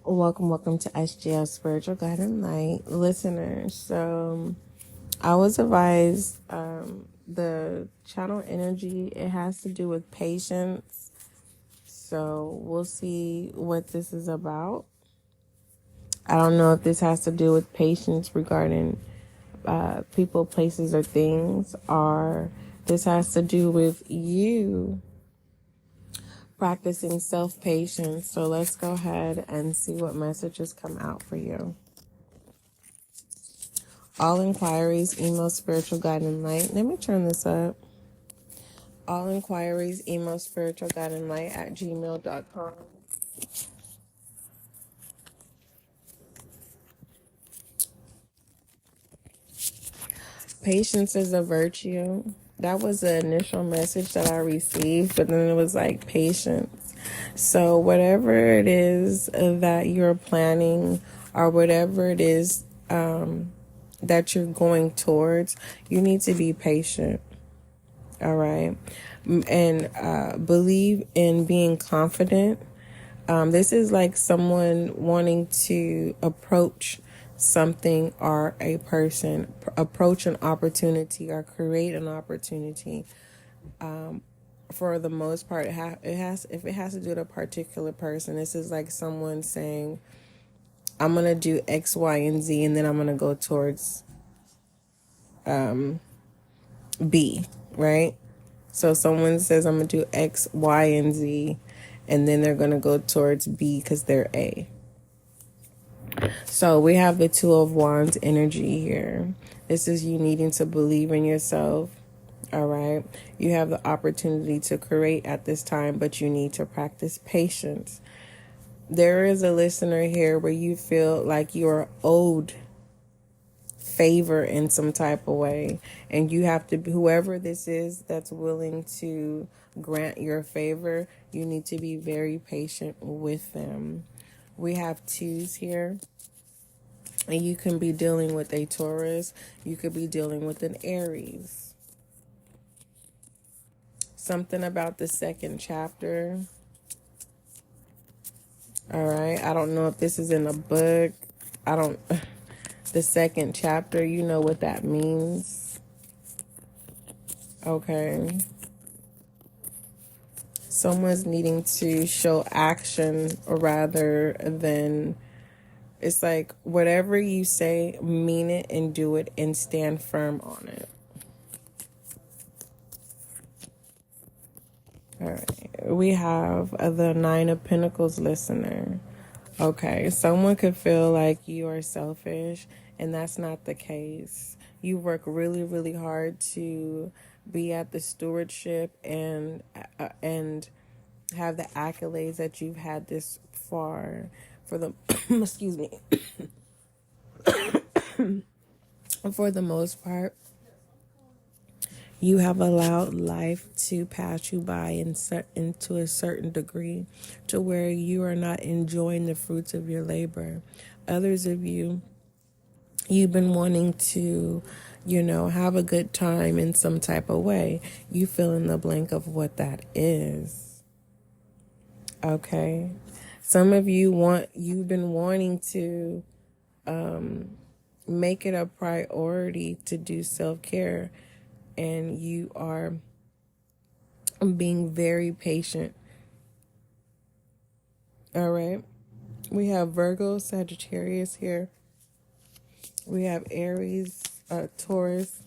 Welcome to SGL Spiritual Guide and Light listeners. So I was advised the channel energy, it has to do with patience. So we'll see what this is about. I don't know if this has to do with patience regarding people, places, or things, or this has to do with you practicing self-patience. So let's go ahead and see what messages come out for you. All inquiries, email spiritual guide and light. Let me turn this up. All inquiries, email spiritual guide and light at gmail.com. Patience is a virtue. That was the initial message that I received, but then it was like patience. So whatever it is that you're planning, or whatever it is that you're going towards, you need to be patient. All right. And believe in being confident. This is like someone wanting to approach something or a person, approach an opportunity or create an opportunity. For the most part, if it has to do with a particular person, this is like someone saying, I'm going to do X, Y, and Z, and then I'm going to go towards B, right? So someone says, I'm going to do X, Y, and Z, and then they're going to go towards B because they're A. So we have the Two of Wands energy here. This is you needing to believe in yourself. All right. You have the opportunity to create at this time, but you need to practice patience. There is a listener here where you feel like you are owed favor in some type of way, and you have to, whoever this is that's willing to grant your favor, you need to be very patient with them. We have twos here, and you can be dealing with a Taurus, you could be dealing with an Aries. Something about the second chapter. All right, I don't know if this is in a book. The second chapter, you know what that means. Okay. Someone's needing to show action rather than, it's like whatever you say, mean it and do it and stand firm on it. All right. We have the Nine of Pentacles listener. Okay. Someone could feel like you are selfish, and that's not the case. You work really, really hard to be at the stewardship and have the accolades that you've had this far. For the excuse me. For the most part, you have allowed life to pass you by into a certain degree to where you are not enjoying the fruits of your labor. Others of you, you've been wanting to, have a good time in some type of way. You fill in the blank of what that is. Okay. Some of you've been wanting to make it a priority to do self-care, and you are being very patient. All right. We have Virgo, Sagittarius here. We have Aries, Taurus.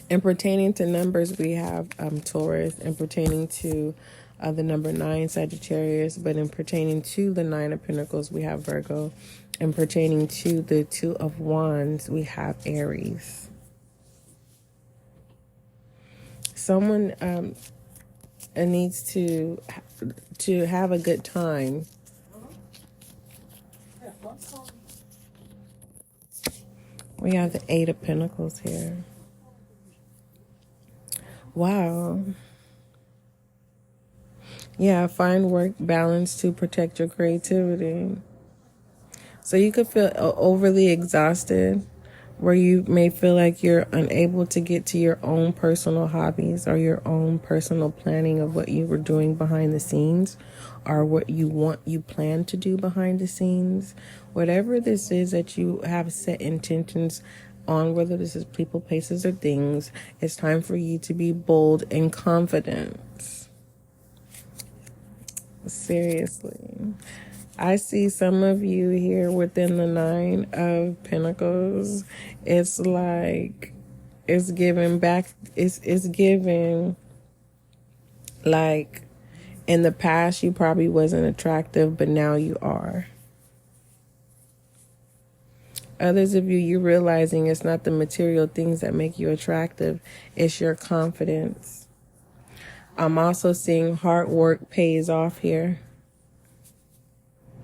And pertaining to numbers, we have Taurus. And pertaining to the number 9, Sagittarius. But in pertaining to the 9 of Pentacles, we have Virgo. And pertaining to the 2 of Wands, we have Aries. Someone needs to have a good time. We have the 8 of Pentacles here. Wow. Yeah, find work balance to protect your creativity. So you could feel overly exhausted, where you may feel like you're unable to get to your own personal hobbies or your own personal planning of what you were doing behind the scenes or what you plan to do behind the scenes. Whatever this is that you have set intentions on, whether this is people, places, or things, it's time for you to be bold and confident. Seriously. I see some of you here within the 9 of Pentacles. It's like, it's giving back, it's giving, like, in the past you probably wasn't attractive, but now you are. Others of you, you're realizing it's not the material things that make you attractive, it's your confidence. I'm also seeing hard work pays off here.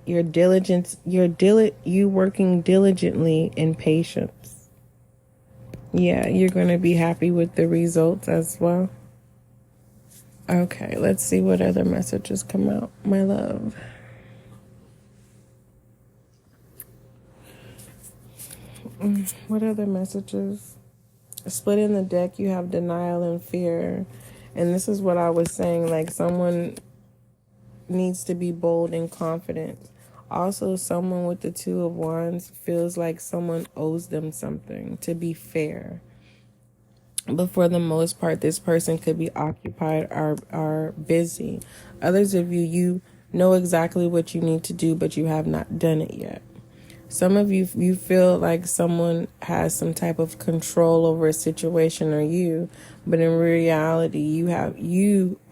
Your diligence, you working diligently and patience. Yeah, you're going to be happy with the results as well. Okay, let's see what other messages come out, my love. What other messages? Splitting the deck, you have denial and fear. And this is what I was saying, like someone needs to be bold and confident. Also, someone with the 2 of Wands feels like someone owes them something, to be fair. But for the most part, this person could be occupied or busy. Others of you, you know exactly what you need to do, but you have not done it yet. Some of you, you feel like someone has some type of control over a situation or you, but in reality, you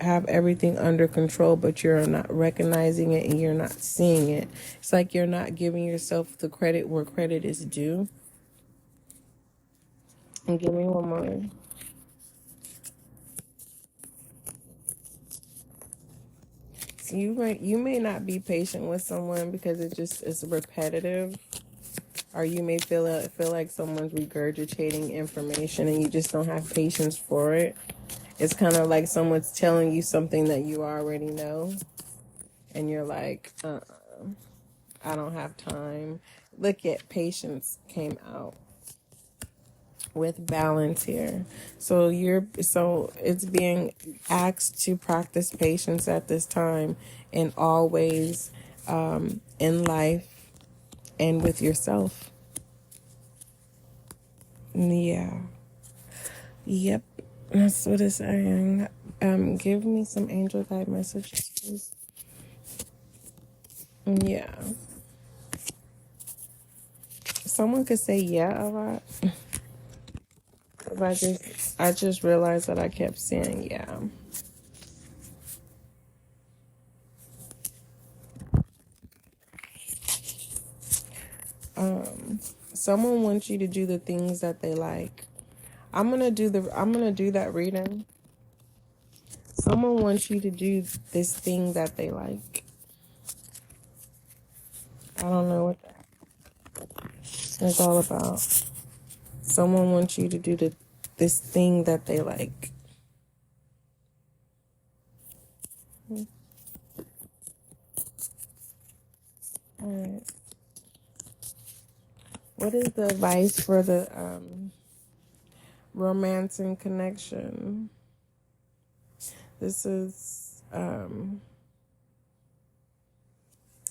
have everything under control, but you're not recognizing it and you're not seeing it. It's like you're not giving yourself the credit where credit is due. And give me one more. So you may not be patient with someone because it's repetitive. Or you may feel like someone's regurgitating information and you just don't have patience for it. It's kind of like someone's telling you something that you already know. And you're like, I don't have time. Look at patience came out with balance here. So it's being asked to practice patience at this time in all ways, in life and with yourself. Yeah. Yep. That's what it's saying. Give me some angel guide messages, please. Yeah. Someone could say yeah a lot. I just realized that I kept saying yeah. Someone wants you to do the things that they like. I'm gonna do that reading. Someone wants you to do this thing that they like. I don't know what that's all about. Someone wants you to do this thing that they like. All right. What is the advice for the romance and connection? This is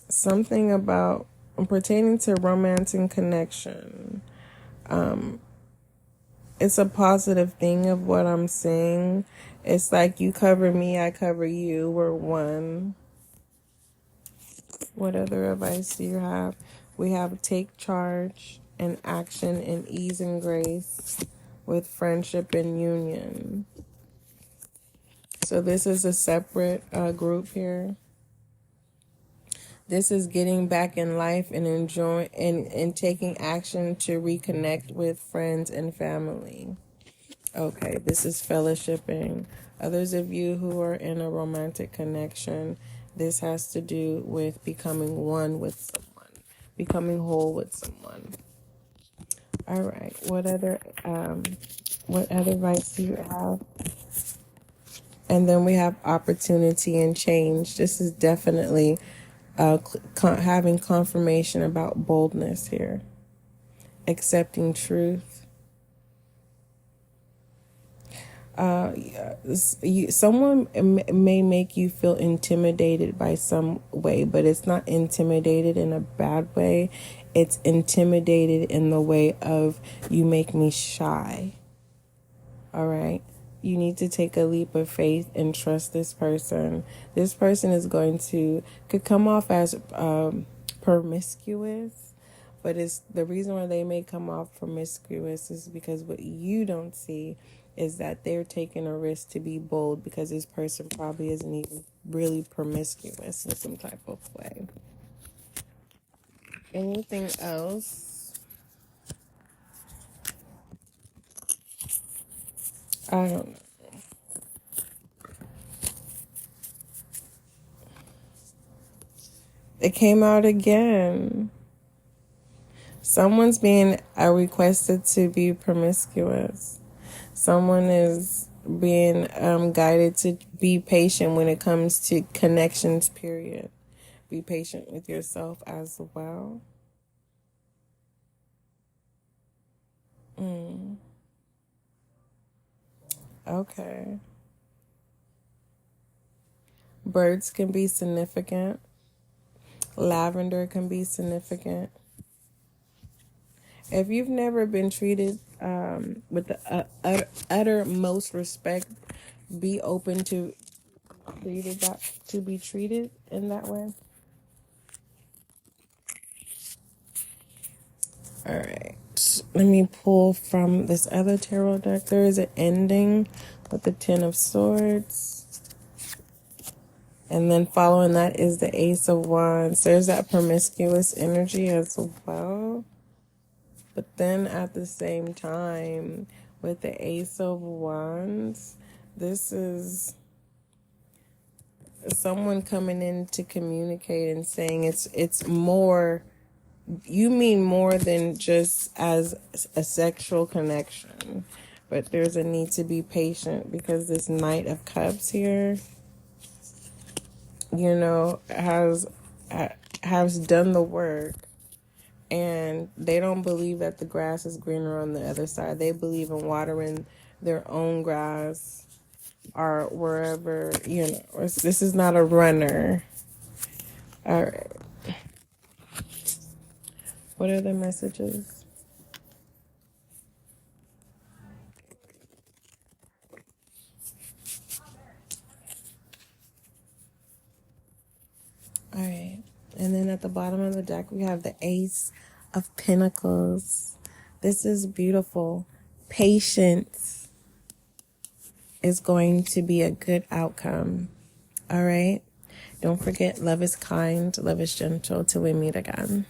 something about pertaining to romance and connection. It's a positive thing of what I'm saying. It's like you cover me, I cover you, we're one. What other advice do you have? We have take charge and action and ease and grace with friendship and union. So this is a separate group here. This is getting back in life and enjoying and taking action to reconnect with friends and family. Okay, this is fellowshipping. Others of you who are in a romantic connection, this has to do with becoming one with someone, becoming whole with someone. All right, what other advice do you have? And then we have opportunity and change. This is definitely having confirmation about boldness here. accepting truth. Someone may make you feel intimidated by some way, but it's not intimidated in a bad way. It's intimidated in the way of, you make me shy. All right. You need to take a leap of faith and trust this person. This person is could come off as promiscuous, but it's the reason why they may come off promiscuous is because what you don't see is that they're taking a risk to be bold, because this person probably isn't even really promiscuous in some type of way. Anything else? I don't know. It came out again. Someone's being requested to be promiscuous. Someone is being guided to be patient when it comes to connections, period. Be patient with yourself as well. Okay. Birds can be significant. Lavender can be significant. If you've never been treated with the uttermost respect, be open to be treated in that way. All right. Let me pull from this other tarot deck. There is an ending with the Ten of Swords. And then following that is the Ace of Wands. There's that promiscuous energy as well. But then at the same time, with the Ace of Wands, this is someone coming in to communicate and saying it's more, you mean more than just as a sexual connection. But there's a need to be patient, because this Knight of Cups here, has done the work, and they don't believe that the grass is greener on the other side. They believe in watering their own grass, or wherever, this is not a runner. All right. What are the messages? All right. And then at the bottom of the deck, we have the Ace of Pentacles. This is beautiful. Patience is going to be a good outcome. All right. Don't forget, love is kind, love is gentle, till we meet again.